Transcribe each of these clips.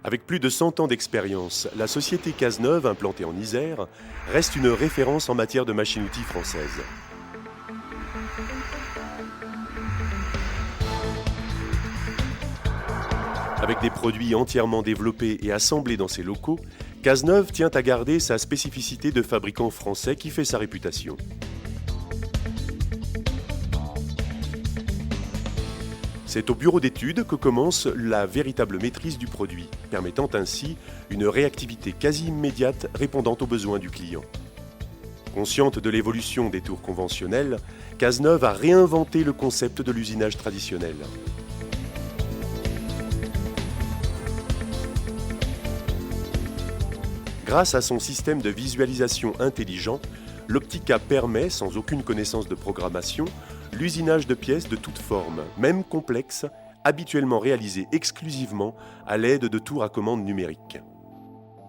Avec plus de 100 ans d'expérience, la société Cazeneuve, implantée en Isère, reste une référence en matière de machines-outils françaises. Avec des produits entièrement développés et assemblés dans ses locaux, Cazeneuve tient à garder sa spécificité de fabricant français qui fait sa réputation. C'est au bureau d'études que commence la véritable maîtrise du produit, permettant ainsi une réactivité quasi immédiate répondant aux besoins du client. Consciente de l'évolution des tours conventionnelles, Cazeneuve a réinventé le concept de l'usinage traditionnel. Grâce à son système de visualisation intelligent, l'Optica permet, sans aucune connaissance de programmation, l'usinage de pièces de toutes formes, même complexes, habituellement réalisées exclusivement à l'aide de tours à commande numérique.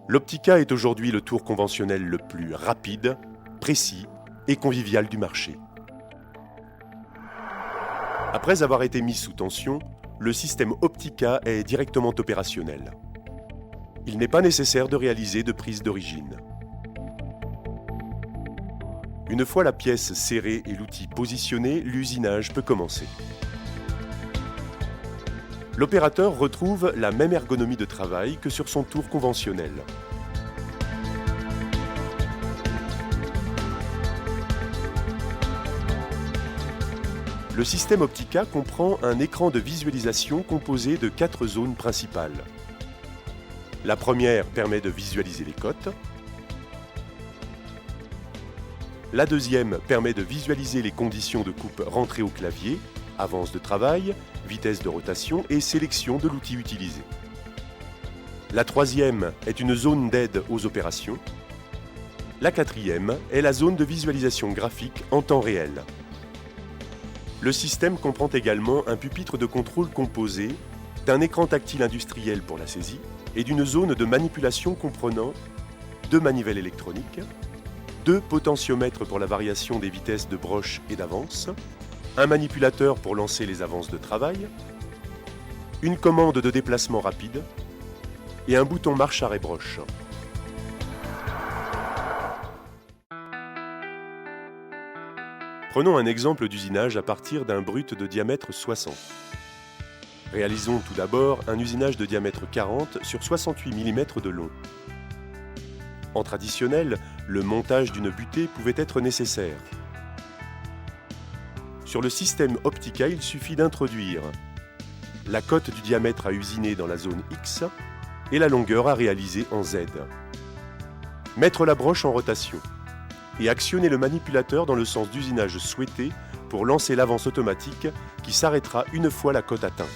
L'Optica est aujourd'hui le tour conventionnel le plus rapide, précis et convivial du marché. Après avoir été mis sous tension, le système Optica est directement opérationnel. Il n'est pas nécessaire de réaliser de prise d'origine. Une fois la pièce serrée et l'outil positionné, l'usinage peut commencer. L'opérateur retrouve la même ergonomie de travail que sur son tour conventionnel. Le système Optica comprend un écran de visualisation composé de 4 zones principales. La première permet de visualiser les cotes. La deuxième permet de visualiser les conditions de coupe rentrées au clavier, avance de travail, vitesse de rotation et sélection de l'outil utilisé. La troisième est une zone d'aide aux opérations. La quatrième est la zone de visualisation graphique en temps réel. Le système comprend également un pupitre de contrôle composé d'un écran tactile industriel pour la saisie et d'une zone de manipulation comprenant 2 manivelles électroniques, 2 potentiomètres pour la variation des vitesses de broche et d'avance, un manipulateur pour lancer les avances de travail, une commande de déplacement rapide et un bouton marche-arrêt-broche. Prenons un exemple d'usinage à partir d'un brut de diamètre 60. Réalisons tout d'abord un usinage de diamètre 40 sur 68 mm de long. En traditionnel, le montage d'une butée pouvait être nécessaire. Sur le système Optica, il suffit d'introduire la cote du diamètre à usiner dans la zone X et la longueur à réaliser en Z. Mettre la broche en rotation et actionner le manipulateur dans le sens d'usinage souhaité pour lancer l'avance automatique qui s'arrêtera une fois la cote atteinte.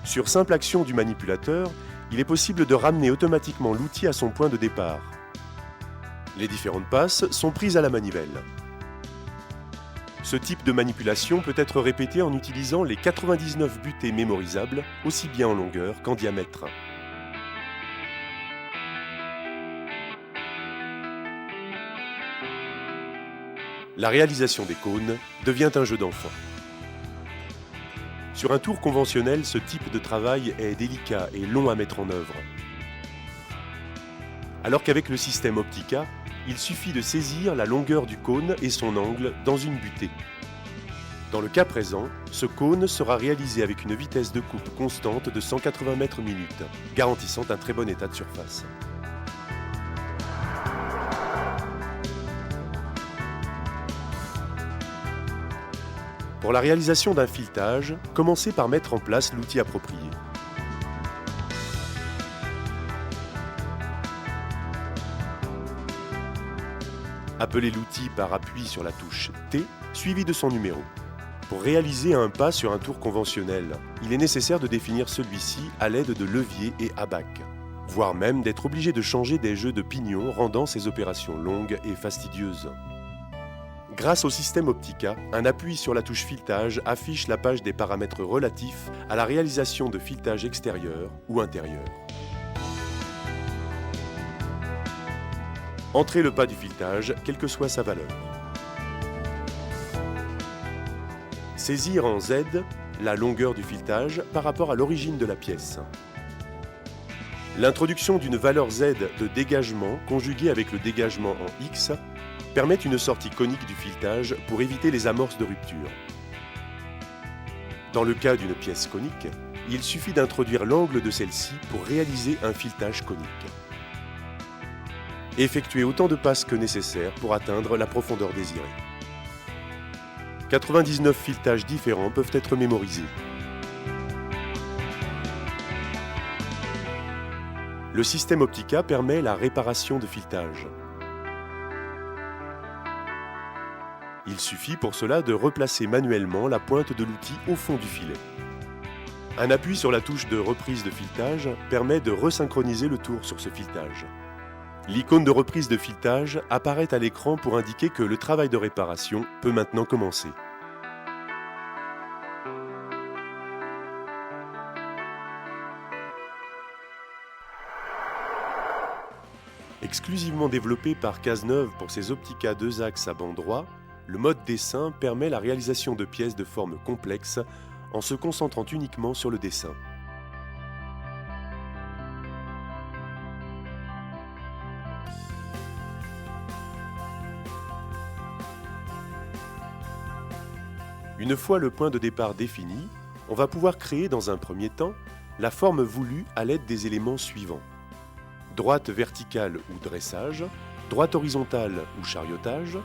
Sur simple action du manipulateur, il est possible de ramener automatiquement l'outil à son point de départ. Les différentes passes sont prises à la manivelle. Ce type de manipulation peut être répété en utilisant les 99 butées mémorisables, aussi bien en longueur qu'en diamètre. La réalisation des cônes devient un jeu d'enfant. Sur un tour conventionnel, ce type de travail est délicat et long à mettre en œuvre. Alors qu'avec le système Optica, il suffit de saisir la longueur du cône et son angle dans une butée. Dans le cas présent, ce cône sera réalisé avec une vitesse de coupe constante de 180 m/min, garantissant un très bon état de surface. Pour la réalisation d'un filetage, commencez par mettre en place l'outil approprié. Appelez l'outil par appui sur la touche T, suivi de son numéro. Pour réaliser un pas sur un tour conventionnel, il est nécessaire de définir celui-ci à l'aide de leviers et abacs, voire même d'être obligé de changer des jeux de pignons rendant ces opérations longues et fastidieuses. Grâce au système Optica, un appui sur la touche filetage affiche la page des paramètres relatifs à la réalisation de filetage extérieur ou intérieur. Entrez le pas du filetage, quelle que soit sa valeur. Saisir en Z la longueur du filetage par rapport à l'origine de la pièce. L'introduction d'une valeur Z de dégagement conjuguée avec le dégagement en X permet une sortie conique du filetage pour éviter les amorces de rupture. Dans le cas d'une pièce conique, il suffit d'introduire l'angle de celle-ci pour réaliser un filetage conique. Effectuez autant de passes que nécessaire pour atteindre la profondeur désirée. 99 filetages différents peuvent être mémorisés. Le système Optica permet la réparation de filetage. Il suffit pour cela de replacer manuellement la pointe de l'outil au fond du filet. Un appui sur la touche de reprise de filetage permet de resynchroniser le tour sur ce filetage. L'icône de reprise de filetage apparaît à l'écran pour indiquer que le travail de réparation peut maintenant commencer. Exclusivement développé par Cazeneuve pour ses Optica 2 axes à banc droit, le mode dessin permet la réalisation de pièces de forme complexe en se concentrant uniquement sur le dessin. Une fois le point de départ défini, on va pouvoir créer dans un premier temps la forme voulue à l'aide des éléments suivants. Droite verticale ou dressage, droite horizontale ou chariotage,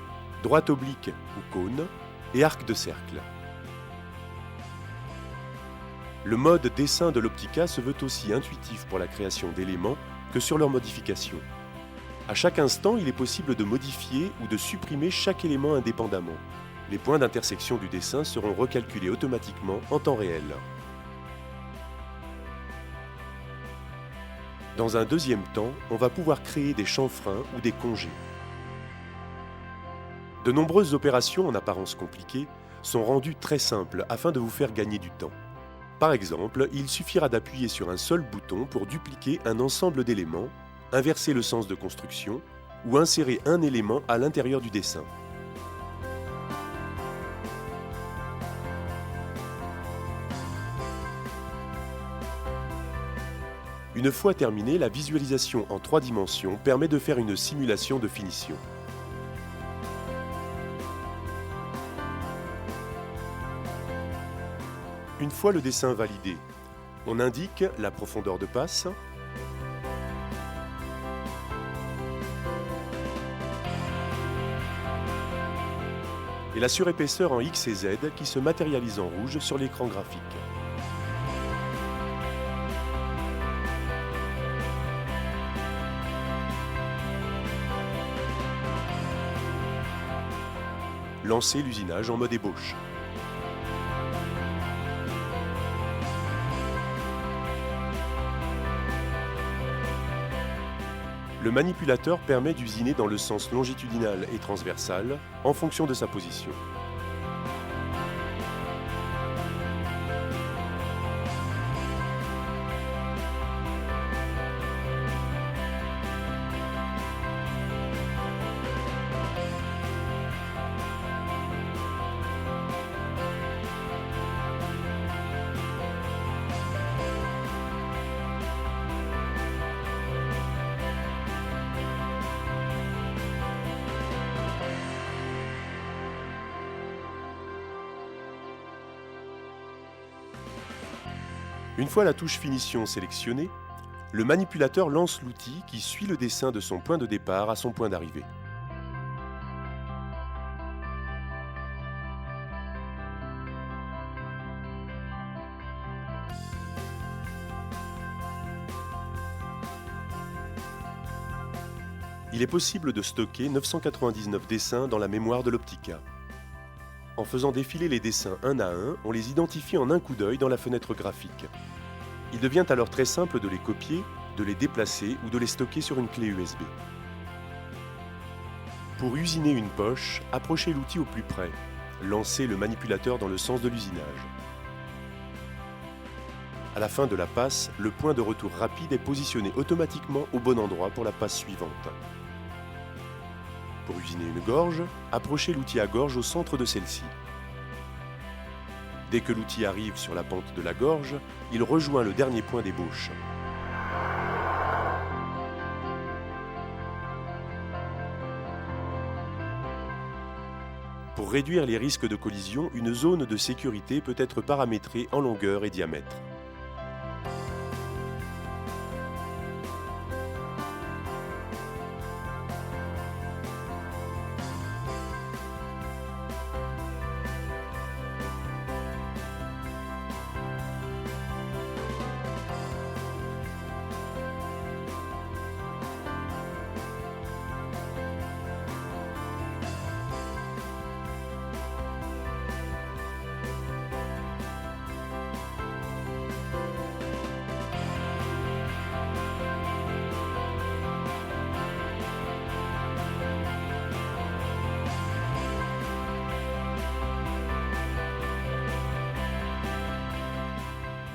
droite oblique ou cône et arc de cercle. Le mode dessin de l'Optica se veut aussi intuitif pour la création d'éléments que sur leur modification. À chaque instant, il est possible de modifier ou de supprimer chaque élément indépendamment. Les points d'intersection du dessin seront recalculés automatiquement en temps réel. Dans un deuxième temps, on va pouvoir créer des chanfreins ou des congés. De nombreuses opérations en apparence compliquées sont rendues très simples afin de vous faire gagner du temps. Par exemple, il suffira d'appuyer sur un seul bouton pour dupliquer un ensemble d'éléments, inverser le sens de construction ou insérer un élément à l'intérieur du dessin. Une fois terminée, la visualisation en 3 dimensions permet de faire une simulation de finition. Une fois le dessin validé, on indique la profondeur de passe, et la surépaisseur en X et Z qui se matérialise en rouge sur l'écran graphique. Lancez l'usinage en mode ébauche. Le manipulateur permet d'usiner dans le sens longitudinal et transversal en fonction de sa position. Une fois la touche finition sélectionnée, le manipulateur lance l'outil qui suit le dessin de son point de départ à son point d'arrivée. Il est possible de stocker 999 dessins dans la mémoire de l'Optica. En faisant défiler les dessins un à un, on les identifie en un coup d'œil dans la fenêtre graphique. Il devient alors très simple de les copier, de les déplacer ou de les stocker sur une clé USB. Pour usiner une poche, approchez l'outil au plus près. Lancez le manipulateur dans le sens de l'usinage. À la fin de la passe, le point de retour rapide est positionné automatiquement au bon endroit pour la passe suivante. Pour usiner une gorge, approchez l'outil à gorge au centre de celle-ci. Dès que l'outil arrive sur la pente de la gorge, il rejoint le dernier point d'ébauche. Pour réduire les risques de collision, une zone de sécurité peut être paramétrée en longueur et diamètre.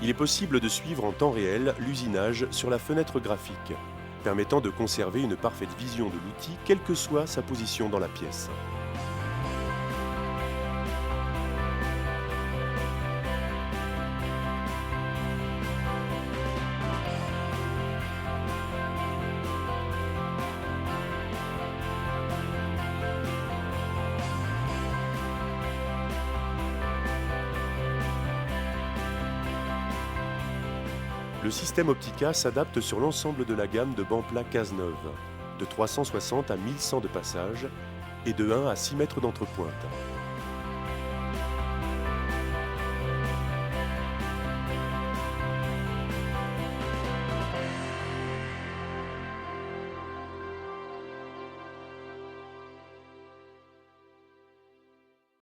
Il est possible de suivre en temps réel l'usinage sur la fenêtre graphique, permettant de conserver une parfaite vision de l'outil, quelle que soit sa position dans la pièce. Le système Optica s'adapte sur l'ensemble de la gamme de bancs plats Cazeneuve, de 360 à 1100 de passage et de 1 à 6 mètres d'entrepointe.